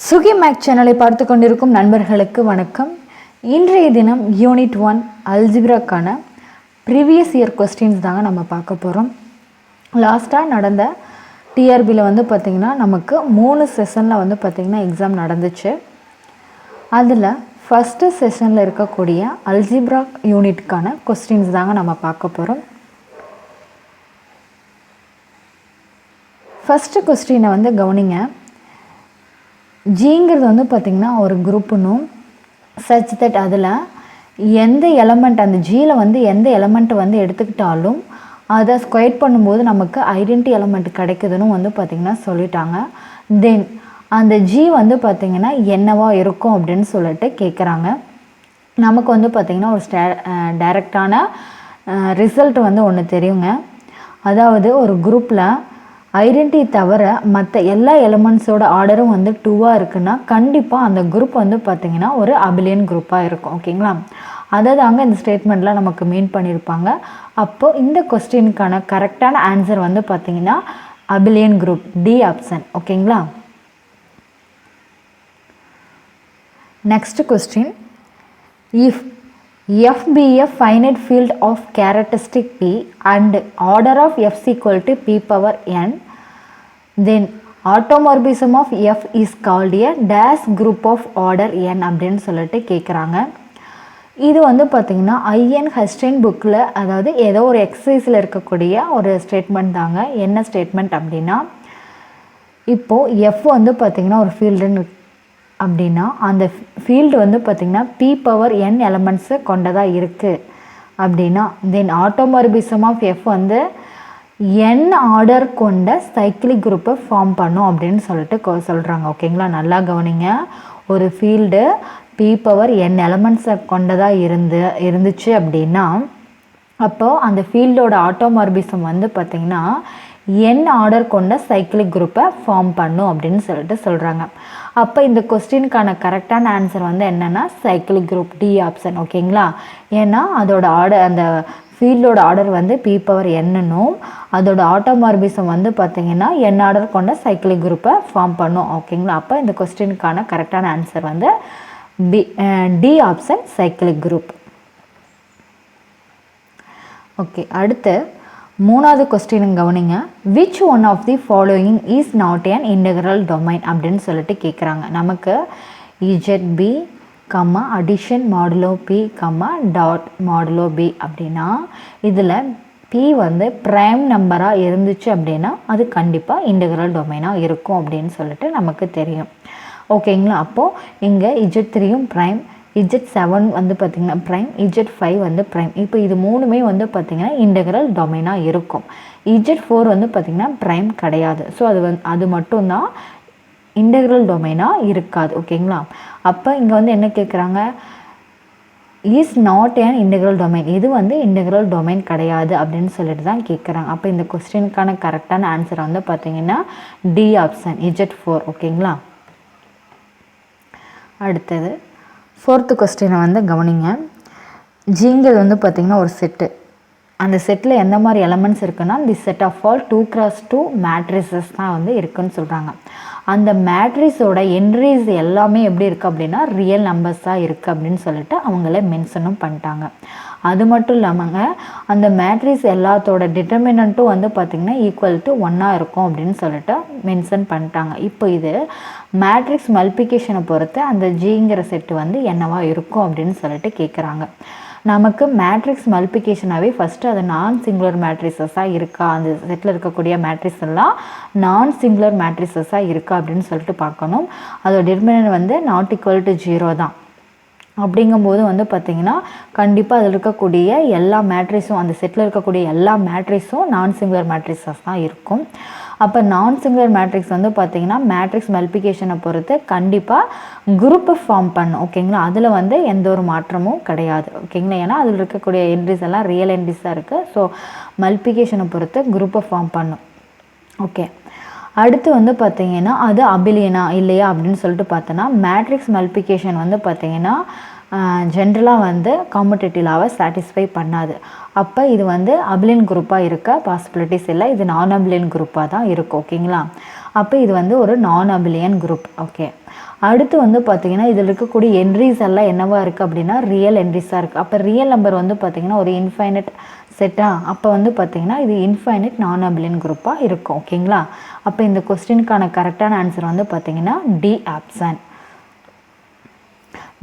Suki make சேனலை பார்த்து கொண்டிருக்கும் நண்பர்களுக்கு வணக்கம். இன்றைய தினம் யூனிட் 1 அல்ஜிப்ராக்கான ப்ரீவியஸ் இயர் கொஸ்டின்ஸ் தாங்க நம்ம பார்க்க போகிறோம். லாஸ்ட்டாக நடந்த டிஆர்பியில் பார்த்திங்கன்னா நமக்கு 3 செஷனில் பார்த்திங்கன்னா எக்ஸாம் நடந்துச்சு. அதில் ஃபஸ்ட்டு செஷனில் இருக்கக்கூடிய அல்ஜிப்ராக் யூனிட்கான கொஸ்டின்ஸ் தாங்க நம்ம பார்க்க போகிறோம். ஃபஸ்ட்டு கொஸ்டினை கவனிங்க. ஜிங்கிறது பார்த்திங்கன்னா ஒரு குரூப்புன்னும் சச் தட் அதில் எந்த எலமெண்ட் அந்த ஜியில் எந்த எலமெண்ட்டை எடுத்துக்கிட்டாலும் அதை ஸ்கொயர் பண்ணும்போது நமக்கு ஐடென்டி எலமெண்ட் கிடைக்குதுன்னு பார்த்திங்கன்னா சொல்லிட்டாங்க. தென் அந்த ஜி பார்த்திங்கன்னா என்னவா இருக்கும் அப்படின்னு சொல்லிட்டு கேட்குறாங்க. நமக்கு பார்த்திங்கன்னா ஒரு டைரெக்டான ரிசல்ட் ஒன்று தெரியுங்க. அதாவது ஒரு குரூப்பில் ஐடென்டி தவிர மற்ற எல்லா எலிமெண்ட்ஸோட ஆர்டரும் 2வாக இருக்குன்னா கண்டிப்பாக அந்த குரூப் பார்த்திங்கன்னா ஒரு அபிலியன் குரூப்பாக இருக்கும். ஓகேங்களா? அதை தாங்க இந்த ஸ்டேட்மெண்ட்டில் நமக்கு மீன் பண்ணியிருப்பாங்க. அப்போது இந்த கொஸ்டினுக்கான கரெக்டான ஆன்சர் பார்த்திங்கன்னா அபிலியன் குரூப், டி ஆப்ஷன். ஓகேங்களா? Next question, if F be a finite field of characteristic P and order of F is equal to P power n, then automorphism of F is called a dash group of order n அப்படின்னு சொல்லிட்டு கேட்குறாங்க. இது பார்த்திங்கன்னா IN ஹஸ்டைன் புக்கில், அதாவது ஏதோ ஒரு எக்ஸசைஸில் இருக்கக்கூடிய ஒரு ஸ்டேட்மெண்ட் தாங்க. என்ன ஸ்டேட்மெண்ட் அப்படின்னா, இப்போது எஃப் பார்த்திங்கன்னா ஒரு ஃபீல்டுன்னு அப்படின்னா அந்த ஃபீல்டு பார்த்திங்கன்னா பி பவர் என் எலமெண்ட்ஸு கொண்டதாக இருக்குது அப்படின்னா, தென் ஆட்டோமார்பிசம் ஆஃப் எஃப் என் ஆர்டர் கொண்ட சைக்கிளிக் குரூப்பை ஃபார்ம் பண்ணும் அப்படின்னு சொல்லிட்டு சொல்கிறாங்க. ஓகேங்களா? நல்லா கவனிங்க. ஒரு ஃபீல்டு பி பவர் என் எலமெண்ட்ஸை கொண்டதாக இருந்துச்சு அப்படின்னா அப்போது அந்த ஃபீல்டோட ஆட்டோமார்பிசம் பார்த்திங்கன்னா என் ஆர்டர் கொண்ட சைக்கிளிக் குரூப்பை ஃபார்ம் பண்ணும் அப்படின்னு சொல்லிட்டு சொல்கிறாங்க. அப்போ இந்த கொஸ்டினுக்கான கரெக்டான ஆன்சர் என்னென்னா சைக்கிளிக் குரூப், டி ஆப்ஷன். ஓகேங்களா? ஏன்னா அதோட ஆர்டர், அந்த ஃபீல்டோட ஆர்டர் பி பவர் என்னன்னும் அதோட ஆட்டோமார்பிசம் பார்த்திங்கன்னா என் ஆர்டர் கொண்ட சைக்கிளிக் குரூப்பை ஃபார்ம் பண்ணும். ஓகேங்களா? அப்போ இந்த கொஸ்டினுக்கான கரெக்டான answer D option, cyclic group. Okay, அடுத்து 3வது கொஸ்டின் கவனிங்க. Which one of the following is not an integral domain அப்படின்னு சொல்லிட்டு கேட்குறாங்க. நமக்கு Z P comma addition modulo P comma dot modulo P அப்படின்னா இதில் பி ப்ரைம் நம்பராக இருந்துச்சு அப்படின்னா அது கண்டிப்பாக இன்டெக்ரல் டொமைனாக இருக்கும் அப்படின்னு சொல்லிட்டு நமக்கு தெரியும். ஓகேங்களா? அப்போது இங்கே இஜெட் 3யும் ப்ரைம், இஜெட் 7 பார்த்திங்கன்னா ப்ரைம், இஜெட் 5 ப்ரைம். இப்போ இது மூணுமே பார்த்திங்கன்னா இன்டெக்ரல் டொமைனாக இருக்கும். இஜெட் 4 பார்த்திங்கன்னா ப்ரைம் கிடையாது. ஸோ அது மட்டும்தான் இன்டெக்ரல் டொமைனாக இருக்காது. ஓகேங்களா? அப்போ இங்கே என்ன கேட்குறாங்க, is not an integral domain, இது இன்டெக்ரல் டொமைன் கிடையாது அப்படின்னு சொல்லிட்டு தான் கேட்குறாங்க. அப்போ இந்த கொஸ்டினுக்கான கரெக்டான ஆன்சர் பார்த்திங்கன்னா டி ஆப்ஷன், இஜெட் 4. ஓகேங்களா? அடுத்தது 4th கொஸ்டினை கவனிங்க. ஜிங்கிறது பார்த்திங்கன்னா ஒரு செட்டு. அந்த செட்டில் எந்த மாதிரி எலமெண்ட்ஸ் இருக்குன்னா the set of all 2x2 matrices தான் இருக்குன்னு சொல்கிறாங்க. அந்த மேட்ரிஸோட என்ட்ரிஸ் எல்லாமே எப்படி இருக்குது அப்படின்னா ரியல் நம்பர்ஸாக இருக்குது அப்படின்னு சொல்லிட்டு அவங்கள மென்ஷனும் பண்ணிட்டாங்க. அது மட்டும் இல்லாமங்க அந்த மேட்ரிஸ் எல்லாத்தோட டிட்டர்மினண்ட்டும் பார்த்திங்கன்னா ஈக்குவல் டு 1 இருக்கும் அப்படின்னு சொல்லிட்டு மென்ஷன் பண்ணிட்டாங்க. இப்போ இது மேட்ரிக்ஸ் மல்டிப்ளிகேஷனை பொறுத்து அந்த ஜிங்கிற செட்டு என்னவா இருக்கும் அப்படின்னு சொல்லிட்டு கேட்குறாங்க. நமக்கு மேட்ரிக்ஸ் மல்டிப்ளிகேஷனாகவே ஃபஸ்ட்டு அது நான் சிங்குலர் மேட்ரிசஸாக இருக்கா, அந்த செட்டில் இருக்கக்கூடிய மேட்ரிக்ஸ் எல்லாம் நான் சிங்குலர் மேட்ரிசஸாக இருக்கா அப்படின்னு சொல்லிட்டு பார்க்கணும். அதோட டிட்டர்மினன்ட் நாட் ஈக்குவல் டு 0 தான். அப்படிங்கும்போது பார்த்திங்கன்னா கண்டிப்பாக அதில் இருக்கக்கூடிய எல்லா மேட்ரிஸும், அந்த செட்டில் இருக்கக்கூடிய எல்லா மேட்ரிஸும் நான் சிங்குலர் மேட்ரிஸஸ் தான் இருக்கும். அப்போ நான் சிங்குலர் மேட்ரிக்ஸ் பார்த்திங்கன்னா மேட்ரிக்ஸ் மல்டிப்ளிகேஷனை பொறுத்து கண்டிப்பாக குரூப்பை ஃபார்ம் பண்ணும். ஓகேங்களா? அதில் எந்த ஒரு மாற்றமும் கிடையாது. ஓகேங்களா? ஏன்னா அதில் இருக்கக்கூடிய என்ட்ரிஸ் எல்லாம் ரியல் என்ட்ரிஸாக இருக்குது. ஸோ மல்டிப்ளிகேஷனை பொறுத்து குரூப்பை ஃபார்ம் பண்ணும். ஓகே, அடுத்து பார்த்திங்கன்னா அது அபிலியனா இல்லையா அப்படின்னு சொல்லிட்டு பார்த்தோன்னா மேட்ரிக்ஸ் மல்டிப்ளிகேஷன் பார்த்திங்கன்னா ஜென்ரலாக காம்படிட்டிவ் லாவை சாட்டிஸ்ஃபை பண்ணாது. அப்போ இது அபிலியன் குரூப்பாக இருக்க பாசிபிலிட்டிஸ் இல்லை, இது நான் அபிலியன் குரூப்பாக தான் இருக்கும். ஓகேங்களா? அப்போ இது வந்து ஒரு நான் அபிலியன் குரூப். ஓகே, அடுத்து வந்து பார்த்திங்கன்னா இதில் இருக்கக்கூடிய என்ட்ரிஸ் எல்லாம் என்னவா இருக்குது அப்படின்னா ரியல் என்ட்ரிஸாக இருக்குது. அப்போ ரியல் நம்பர் வந்து பார்த்திங்கன்னா ஒரு இன்ஃபைனட் செட்டா, அப்போ வந்து பார்த்திங்கன்னா இது இன்ஃபைனட் நான் அபிலியன் குரூப்பாக இருக்கும். ஓகேங்களா, அப்போ இந்த கொஸ்டினுக்கான கரெக்டான ஆன்சர் வந்து பார்த்திங்கன்னா டி ஆப்ஷன்.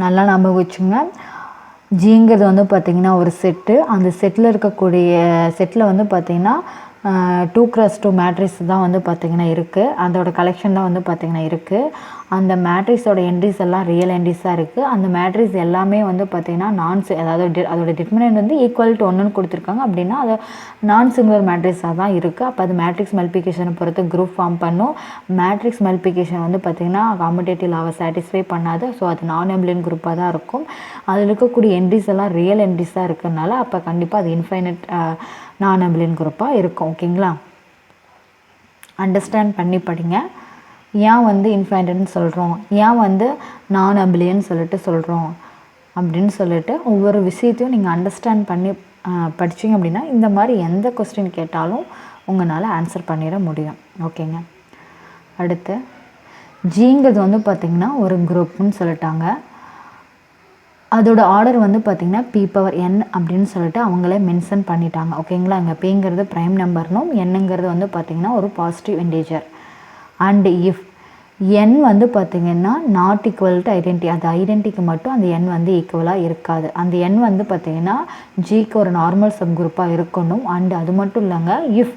நல்லா ஞாபகம் வச்சுங்க. ஜிங்கிறது வந்து பார்த்திங்கன்னா ஒரு செட்டு, அந்த செட்டில் இருக்கக்கூடிய செட்டில் வந்து பார்த்திங்கன்னா 2x2 மேட்ரிக்ஸ் தான் வந்து பார்த்திங்கன்னா இருக்குது, அதோட கலெக்ஷன் தான் வந்து பார்த்திங்கன்னா இருக்குது. அந்த மேட்ரிக்ஸோட என்ட்ரிஸ் எல்லாம் ரியல் என்ட்ரிஸாக இருக்குது. அந்த மேட்ரிக்ஸ் எல்லாமே வந்து பார்த்திங்கன்னா அதாவது அதோட டிட்டர்மினன்ட் வந்து ஈக்குவல் டு 1ன்னு கொடுத்துருக்காங்க. அப்படின்னா அது நான் சிங்குலர் மேட்ரிக்ஸாக தான் இருக்குது. அப்போ அது மேட்ரிக்ஸ் மல்டிப்ளிகேஷனை பொறுத்து குரூப் ஃபார்ம் பண்ணும். மேட்ரிக்ஸ் மல்டிப்ளிகேஷன் வந்து பார்த்திங்கன்னா காம்படேட்டிவ் லாவை சாட்டிஸ்ஃபை பண்ணாது. ஸோ அது நான் அபிலியன் குரூப்பாக தான் இருக்கும். அதில் இருக்கக்கூடிய என்ட்ரிஸ் எல்லாம் ரியல் என்ட்ரிஸாக இருக்கிறதுனால அப்போ கண்டிப்பாக அது இன்ஃபைனட் நான் அபிலியன் குரூப்பாக இருக்கும். ஓகேங்களா, அண்டர்ஸ்டாண்ட் பண்ணி படிங்க. ஏன் வந்து இன்ஃபைனட்னு சொல்கிறோம், ஏன் வந்து நான் அபிலியன் சொல்லிட்டு சொல்கிறோம் அப்படின்னு சொல்லிட்டு ஒவ்வொரு விஷயத்தையும் நீங்கள் அண்டர்ஸ்டாண்ட் பண்ணி படிச்சிங்க அப்படின்னா இந்த மாதிரி எந்த கொஸ்டின் கேட்டாலும் உங்களால் ஆன்சர் பண்ணிட முடியும். ஓகேங்க, அடுத்து ஜிங்கிறது வந்து பார்த்திங்கன்னா ஒரு குரூப்னு சொல்லிட்டாங்க. அதோட ஆர்டர் வந்து பார்த்திங்கன்னா p⁴n அப்படின்னு சொல்லிட்டு அவங்களே மென்ஷன் பண்ணிட்டாங்க. ஓகேங்களா, இங்கே pங்கிறது ப்ரைம் நம்பர்னும் என்னங்கிறது வந்து பார்த்திங்கன்னா ஒரு positive integer. And if n வந்து பார்த்திங்கன்னா நாட் ஈக்குவல் டு ஐடென்டி, அது ஐடென்டிக்கு மட்டும் அந்த n வந்து ஈக்குவலாக இருக்காது. அந்த n வந்து பார்த்திங்கன்னா ஜிக்கு ஒரு நார்மல் சப் குரூப்பாக இருக்கணும். அண்ட் அது மட்டும் இல்லைங்க, if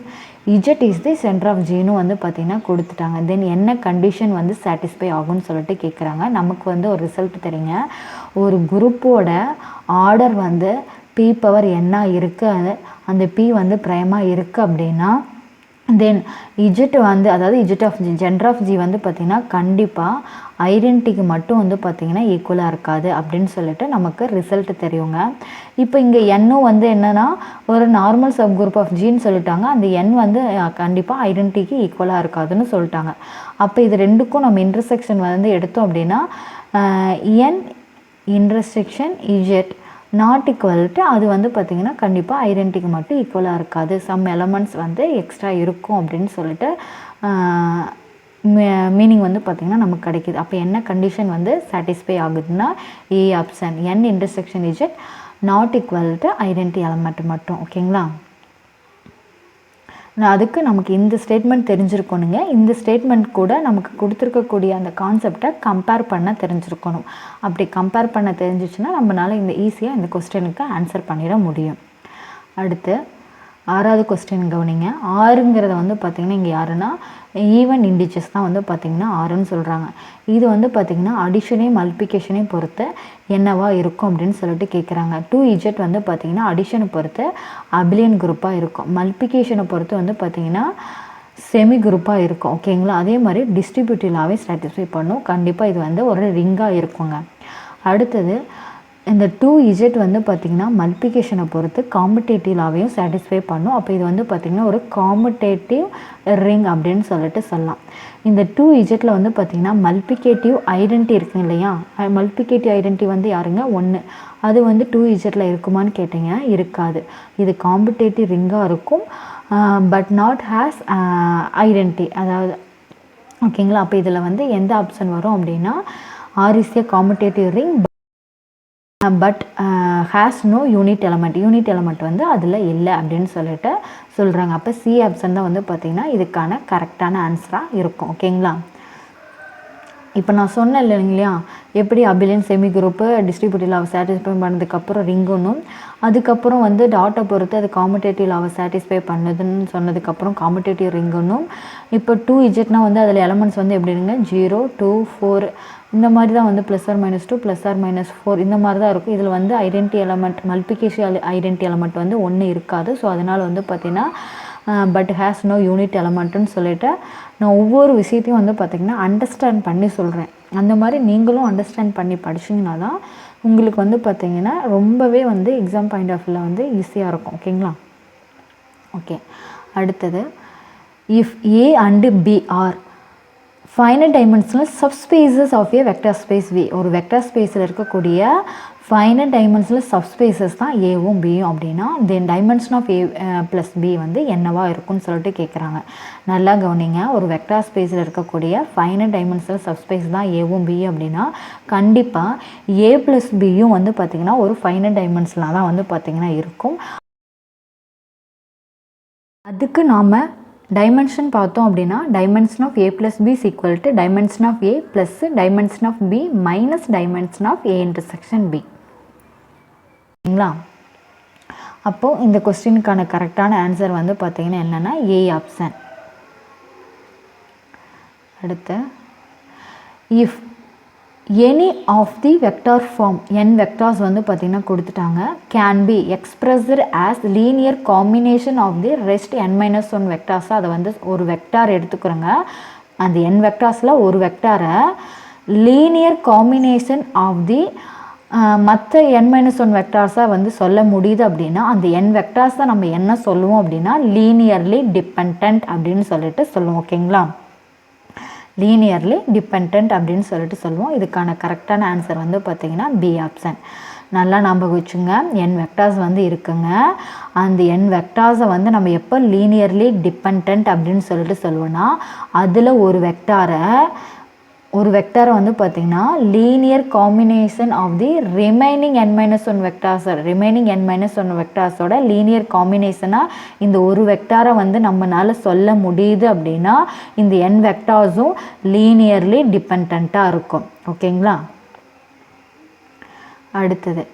Z is the center of ஜின்னு வந்து பார்த்திங்கன்னா கொடுத்துட்டாங்க. தென் என்ன கண்டிஷன் வந்து சாட்டிஸ்ஃபை ஆகும்னு சொல்லிட்டு கேட்குறாங்க. நமக்கு வந்து ஒரு ரிசல்ட் தெரியுங்க, ஒரு குரூப்போட ஆர்டர் வந்து p⁴n இருக்குது, அந்த p வந்து ப்ரைமாக இருக்குது அப்படின்னா தென் இஜெட் வந்து அதாவது Z of G gender of G வந்து பார்த்திங்கன்னா கண்டிப்பாக ஐடென்டிக்கு மட்டும் வந்து பார்த்திங்கன்னா ஈக்குவலாக இருக்காது அப்படின்னு சொல்லிட்டு நமக்கு ரிசல்ட் தெரியுங்க. இப்போ இங்கே எண்ணும் வந்து என்னென்னா ஒரு நார்மல் சப் குரூப் ஆஃப் ஜின்னு சொல்லிட்டாங்க. அந்த எண் வந்து கண்டிப்பாக ஐடென்டிக்கு ஈக்குவலாக இருக்காதுன்னு சொல்லிட்டாங்க. அப்போ இது ரெண்டுக்கும் நம்ம இன்டர்செக்ஷன் வந்து எடுத்தோம் அப்படின்னா N intersection Z not equal to அது வந்து பார்த்திங்கன்னா கண்டிப்பாக ஐடென்டிக்கு மட்டும் ஈக்குவலாக இருக்காது, சம் எலமெண்ட்ஸ் வந்து எக்ஸ்ட்ரா இருக்கும் அப்படின்னு சொல்லிட்டு மீனிங் வந்து பார்த்திங்கன்னா நமக்கு கிடைக்கிது. அப்போ என்ன கண்டிஷன் வந்து சாட்டிஸ்ஃபை ஆகுதுன்னா A option, N intersection Z not equal to identity element மட்டும். ஓகேங்களா, அதுக்கு நமக்கு இந்த ஸ்டேட்மெண்ட் தெரிஞ்சிருக்கணுங்க. இந்த ஸ்டேட்மெண்ட் கூட நமக்கு கொடுத்துருக்கக்கூடிய அந்த கான்செப்டை கம்பேர் பண்ண தெரிஞ்சிருக்கணும். அப்படி கம்பேர் பண்ண தெரிஞ்சிச்சுன்னா நம்மளால் இந்த ஈஸியாக இந்த கொஸ்டினுக்கு ஆன்சர் பண்ணிட முடியும். அடுத்து 6வது கொஸ்டின் கவனிங்க. 6ங்கிறத வந்து பார்த்திங்கன்னா இங்கே யாருன்னா ஈவன் இண்டிஜஸ் தான் வந்து பார்த்திங்கன்னா 6ன்னு சொல்கிறாங்க. இது வந்து பார்த்திங்கன்னா அடிஷனையும் மல்டிப்ளிகேஷனையும் பொறுத்து என்னவா இருக்கும் அப்படின்னு சொல்லிட்டு கேட்குறாங்க. 2 இஜெட் வந்து பார்த்திங்கன்னா அடிஷனை பொறுத்து அபிலியன் குரூப்பாக இருக்கும், மல்டிப்ளிகேஷனை பொறுத்து வந்து பார்த்திங்கன்னா செமி குரூப்பாக இருக்கும். ஓகேங்களா, அதே மாதிரி டிஸ்ட்ரிபியூட்டிவ்லாகவே சாட்டிஸ்ஃபை பண்ணும். கண்டிப்பாக இது வந்து ஒரு ரிங்காக இருக்குங்க. அடுத்தது இந்த 2 இஜெட் வந்து பார்த்திங்கன்னா மல்டிப்ளிகேஷனை பொறுத்து காம்படேட்டிவ்லாவையும் சாட்டிஸ்ஃபை பண்ணும். அப்போ இது வந்து பார்த்திங்கன்னா ஒரு காம்படேட்டிவ் ரிங் அப்படின்னு சொல்லிட்டு சொல்லலாம். இந்த 2 இஜெட்டில் வந்து பார்த்திங்கன்னா மல்டிப்ளிகேட்டிவ் ஐடென்டி இருக்குங்க இல்லையா, மல்டிப்ளிகேட்டிவ் ஐடென்டி வந்து யாருங்க 1, அது வந்து 2 இஜெட்டில் இருக்குமான்னு கேட்டிங்க, இருக்காது. இது காம்படேட்டிவ் ரிங்காக இருக்கும், பட் நாட் ஹேஸ் ஐடென்டி, அதாவது ஓகேங்களா. அப்போ இதில் வந்து எந்த ஆப்ஷன் வரும் அப்படின்னா R is a commutative ring but has no unit element வந்து அதில் இல்லை அப்படின்னு சொல்லிட்டு சொல்கிறாங்க. அப்போ சி ஆப்ஷன் தான் வந்து பார்த்திங்கன்னா இதுக்கான கரெக்டான ஆன்சராக இருக்கும். ஓகேங்களா, இப்போ நான் சொன்னேன் இல்லைங்களா எப்படி அபிலியன் செமி குரூப்பு டிஸ்ட்ரிபியூட்டிவ் லாவை சாட்டிஸ்ஃபை பண்ணதுக்கப்புறம் ரிங்குன்னும், அதுக்கப்புறம் வந்து டாட்டை பொறுத்து அது காம்படேட்டிவ் லாவை சாட்டிஸ்ஃபை பண்ணுதுன்னு சொன்னதுக்கப்புறம் காம்படேட்டிவ் ரிங்குன்னும். இப்போ 2 இஜெட்னா வந்து அதில் எலமெண்ட்ஸ் வந்து எப்படிங்க 0, 2, 4 இந்த மாதிரி தான் வந்து +or-2 +or-4 இந்த மாதிரி தான் இருக்கும். இதில் வந்து identity element multiplication identity element வந்து 1 இருக்காது. ஸோ அதனால் வந்து பார்த்திங்கன்னா பட் ஹேஸ் நோ யூனிட் எலமெண்ட்டுன்னு சொல்லிட்டு நான் ஒவ்வொரு விஷயத்தையும் வந்து பார்த்திங்கன்னா அண்டர்ஸ்டாண்ட் பண்ணி சொல்கிறேன். அந்த மாதிரி நீங்களும் அண்டர்ஸ்டாண்ட் பண்ணி படிச்சிங்கன்னா தான் உங்களுக்கு வந்து பார்த்திங்கன்னா ரொம்பவே வந்து எக்ஸாம் பாயிண்ட் ஆஃப் வியூவில் வந்து ஈஸியாக இருக்கும். ஓகேங்களா, ஓகே. அடுத்தது if A and B are finite dimensional subspaces of A vector space V. ஒரு வெக்டர் ஸ்பேஸில் இருக்கக்கூடிய ஃபைனட் டைமென்ஷனல் சப்ஸ்பேசஸ் தான் ஏவும் பியும் அப்படின்னா then dimension of A plus B வந்து என்னவா இருக்கும்னு சொல்லிட்டு கேட்குறாங்க. நல்லா கவனிங்க. ஒரு வெக்டர் ஸ்பேஸில் இருக்கக்கூடிய ஃபைனட் டைமென்ஷனல் சப்ஸ்பேஸ் தான் ஏவும் பியும் அப்படின்னா கண்டிப்பாக ஏ ப்ளஸ் பியும் வந்து பார்த்திங்கன்னா ஒரு ஃபைனட் டைமென்ஷனாக தான் வந்து பார்த்திங்கன்னா இருக்கும். அதுக்கு நாம் டைமென்ஷன் பார்த்தோம் அப்படின்னா dimension of A plus B is equal to dimension of A plus dimension of B minus dimension of A intersection B. சரிங்களா? அப்போது இந்த கொஸ்டினுக்கான கரெக்டான ஆன்சர் வந்து பார்த்திங்கன்னா என்னென்னா ஏ ஆப்ஷன். அடுத்து if any of the vector form n vectors வந்து பார்த்திங்கன்னா கொடுத்துட்டாங்க can be expressed as linear combination of the rest n-1 வெக்டார்ஸாக அதை வந்து ஒரு வெக்டார் எடுத்துக்கிறோங்க. அந்த n வெக்டார்ஸில் ஒரு வெக்டாரை லீனியர் காம்பினேஷன் ஆஃப் தி மற்ற n-1 வெக்டார்ஸாக வந்து சொல்ல முடியுது அப்படின்னா அந்த n வெக்டார்ஸை நம்ம என்ன சொல்லுவோம் அப்படின்னா லீனியர்லி டிபெண்ட் அப்படின்னு சொல்லிட்டு சொல்லுவோம். ஓகேங்களா? லீனியர்லி டிபெண்ட் அப்படின்னு சொல்லிட்டு சொல்லுவோம். இதுக்கான கரெக்டான ஆன்சர் வந்து பார்த்திங்கன்னா பி ஆப்ஷன். நல்லா ஞாபகம் வச்சுங்க. n வெக்டார்ஸ் வந்து இருக்குங்க. அந்த n வெக்டார்ஸை வந்து நம்ம எப்போ லீனியர்லி டிபெண்ட் அப்படின்னு சொல்லிட்டு சொல்லுவோன்னா அதில் ஒரு வெக்டாரை வந்து பார்த்திங்கன்னா linear combination of the remaining n-1 vectors n-1 வெக்டார்ஸோட லீனியர் காம்பினேஷனாக இந்த ஒரு வெக்டாரை வந்து நம்மளால் சொல்ல முடியுது அப்படின்னா இந்த n வெக்டார்ஸும் லீனியர்லி டிபெண்ட்டாக இருக்கும். ஓகேங்களா? அடுத்தது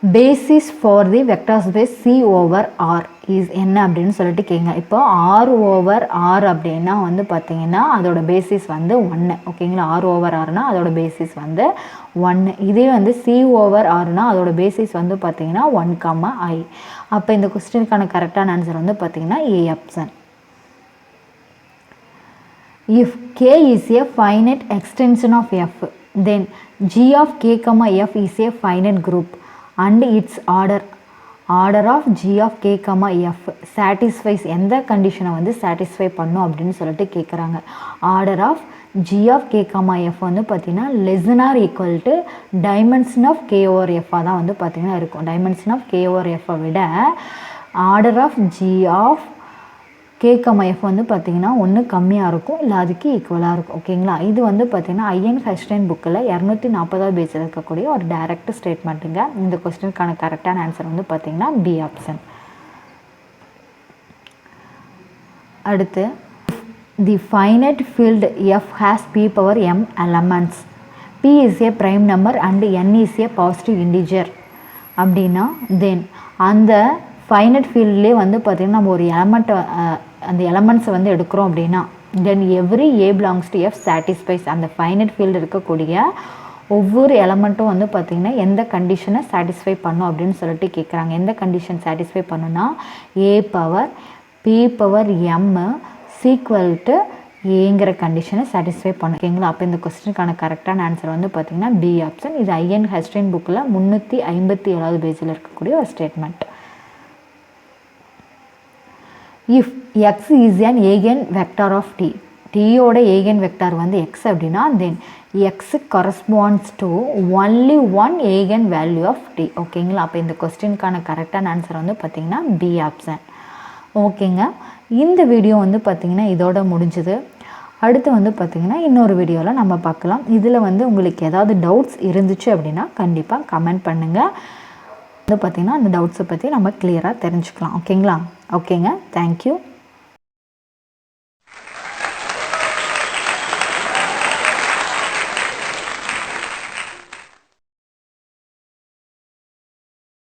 basis for the vector space C over R is என்ன அப்படின்னு சொல்லிட்டு கேங்க. இப்போ ஆர் ஓவர் ஆர் அப்படின்னா வந்து பார்த்திங்கன்னா அதோட பேசிஸ் வந்து 1. ஓகேங்களா? ஆர் ஓவர் ஆர்னா அதோட பேசிஸ் வந்து 1. இதே வந்து சி ஓவர் ஆர்னா அதோட பேசிஸ் வந்து பார்த்திங்கன்னா 1, i. அப்போ இந்த கொஸ்டினுக்கான கரெக்டான ஆன்சர் வந்து பார்த்திங்கன்னா A option. If k is a finite extension of f, then g of k, f is a finite group and its order of g of k, f satisfies எந்த கண்டிஷனை வந்து சாட்டிஸ்ஃபை பண்ணும் அப்படின்னு சொல்லிட்டு கேட்குறாங்க. Order of g of k, f வந்து பார்த்திங்கன்னா less or equal to dimension of k over f தான் வந்து பார்த்திங்கன்னா இருக்கும். dimension of k over f விட order of g of k, f வந்து பார்த்திங்கன்னா ஒன்று கம்மியாக இருக்கும் இல்லை அதுக்கு ஈக்குவலாக இருக்கும். ஓகேங்களா? இது வந்து பார்த்திங்கன்னா ஐஎன் ஹைன்ஸ்டைன் புக்கில் 240வது பேஜில் இருக்கக்கூடிய ஒரு டைரக்ட் ஸ்டேட்மெண்ட்டுங்க. இந்த கொஸ்டினுக்கான கரெக்டான ஆன்சர் வந்து பார்த்திங்கன்னா பி ஆப்ஷன். அடுத்து the finite field F has p power m elements. p is a prime number and n is a positive integer அப்படின்னா தென் அந்த ஃபைனைட் ஃபீல்ட்லேயே வந்து பார்த்திங்கன்னா நம்ம ஒரு அந்த எலமெண்ட்ஸை வந்து எடுக்கிறோம் அப்படின்னா then every A belongs to F satisfies. அந்த ஃபைனைட் ஃபீல்டு இருக்கக்கூடிய ஒவ்வொரு எலமெண்ட்டும் வந்து பார்த்திங்கன்னா எந்த கண்டிஷனை சாட்டிஸ்ஃபை பண்ணும் அப்படின்னு சொல்லிட்டு கேட்குறாங்க. எந்த கண்டிஷன் சாட்டிஸ்ஃபை பண்ணுன்னா a power p power m equal to ஏங்கிற கண்டிஷனை சாட்டிஸ்ஃபை பண்ணும். ஓகேங்களா? அப்போ இந்த கொஸ்டினுக்கான கரெக்டான ஆன்சர் வந்து பார்த்திங்கன்னா பி ஆப்ஷன். இது ஐஎன் ஹைன்ஸ்டைன் புக்கில் 357வது பேஜில் இருக்கக்கூடிய ஒரு statement. If x is an eigen vector of t, tயோட eigen vector வந்து x அப்படின்னா then x corresponds to only one eigen value of t. ஓகேங்களா? அப்போ இந்த கொஸ்டினுக்கான கரெக்டான ஆன்சர் வந்து பார்த்திங்கன்னா பி ஆப்ஷன். ஓகேங்க. இந்த வீடியோ வந்து பார்த்திங்கன்னா இதோட முடிஞ்சுது. அடுத்து வந்து பார்த்திங்கன்னா இன்னொரு வீடியோவில் நம்ம பார்க்கலாம். இதில் வந்து உங்களுக்கு ஏதாவது டவுட்ஸ் இருந்துச்சு அப்படின்னா கண்டிப்பாக கமெண்ட் பண்ணுங்கள். வந்து பார்த்திங்கன்னா அந்த டவுட்ஸை பற்றி நம்ம கிளியராக தெரிஞ்சுக்கலாம். ஓகேங்களா? ஓகேங்க. தேங்க்யூ.